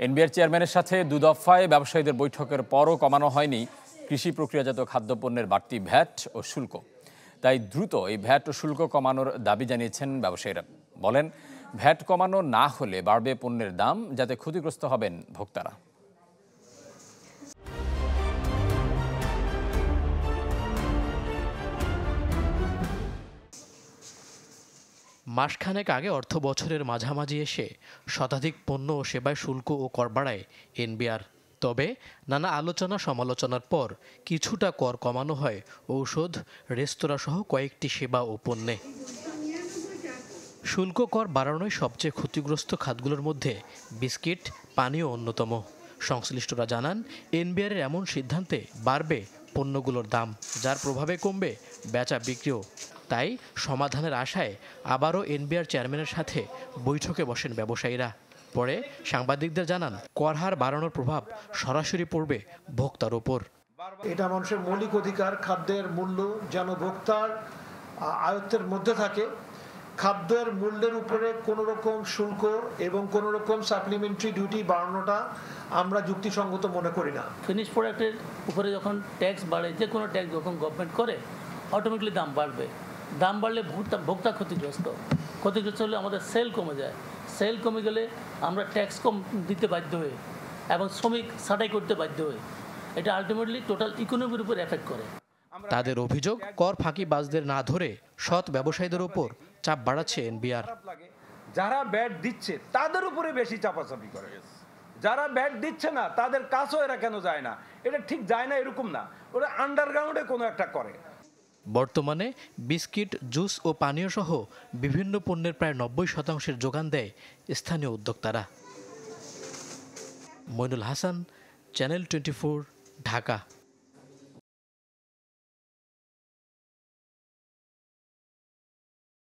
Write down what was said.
NBR চেয়ারম্যানের সাথে দুদফায় ব্যবসায়ীদের বৈঠকের পরও কমানো হয়নি কৃষি প্রক্রিয়াজাত খাদ্যপণ্যের বাড়তি ভ্যাট ও শুল্ক। তাই দ্রুত এই ভ্যাট ও শুল্ক কমানোর দাবি জানিয়েছেন ব্যবসায়ীরা। বলেন, ভ্যাট কমানো না হলে বাড়বে পণ্যের দাম, যাতে ক্ষতিগ্রস্ত হবেন ভোক্তারা। মাসখানেক আগে অর্থ বছরের মাঝামাঝি এসে শতাধিক পণ্য ও সেবায় শুল্ক ও কর বাড়ায় এনবিআর। তবে নানা আলোচনা সমালোচনার পর কিছুটা কর কমানো হয় ঔষধ, রেস্তোরাঁ সহ কয়েকটি সেবা ও পণ্যে। শুল্ক কর বাড়ানোয় সবচেয়ে ক্ষতিগ্রস্ত খাতগুলোর মধ্যে বিস্কিট, পানীয় অন্যতম। সংশ্লিষ্টরা জানান, এনবিআরের এমন সিদ্ধান্তে বাড়বে পণ্যগুলোর দাম, যার প্রভাবে কমবে বেচা বিক্রিও। তাই সমাধানের আশায় আবারও এনবিআর চেয়ারম্যানের সাথে বৈঠকে বসেন ব্যবসায়ীরা। পরে সাংবাদিকদের জানান, কর হার বাড়ানোর প্রভাব সরাসরি পড়বে ভোক্তার ওপর। এটা মানুষের মৌলিক অধিকার, খাদ্যের মূল্য যেন ভোক্তার আয়ত্তের মধ্যে থাকে। খাদ্যের মূল্যের উপরে কোনো রকম শুল্ক এবং কোনো রকম সাপ্লিমেন্টারি ডিউটি বাড়ানোটা আমরা যুক্তিসঙ্গত মনে করি না। ফিনিশ প্রোডাক্টের উপরে যখন ট্যাক্স বাড়ে, যে কোনো ট্যাক্স যখন গভর্নমেন্ট করে, অটোমেটিকলি দাম বাড়বে। দাম বাড়লে ভোক্তা ক্ষতিগ্রস্ত হলে আমাদের সেল কমে যায়। সেল কমে গেলে আমরা ট্যাক্স কম দিতে বাধ্য হই এবং শ্রমিক ছাঁটাই করতে বাধ্য হই। এটা আলটিমেটলি টোটাল ইকোনমির উপর এফেক্ট করে। তাদের অভিযোগ, কর ফাঁকিবাজদের না ধরে সৎ ব্যবসায়ীদের উপর চাপ বাড়াচ্ছে এনবিআর। যারা ব্যাট দিচ্ছে তাদের উপরে বেশি চাপাচাপি করে, যারা ব্যাট দিচ্ছে না তাদের কাছেও এরা কেন যায় না, এটা ঠিক যায় না এরকম না, ওরা আন্ডারগ্রাউন্ডে কোনো একটা করে। বর্তমানে বিস্কিট, জুস ও পানীয় সহ বিভিন্ন পণ্যের প্রায় ৯০% যোগান দেয় স্থানীয় উদ্যোক্তারা। মইনুল হাসান, চ্যানেল 24, ঢাকা।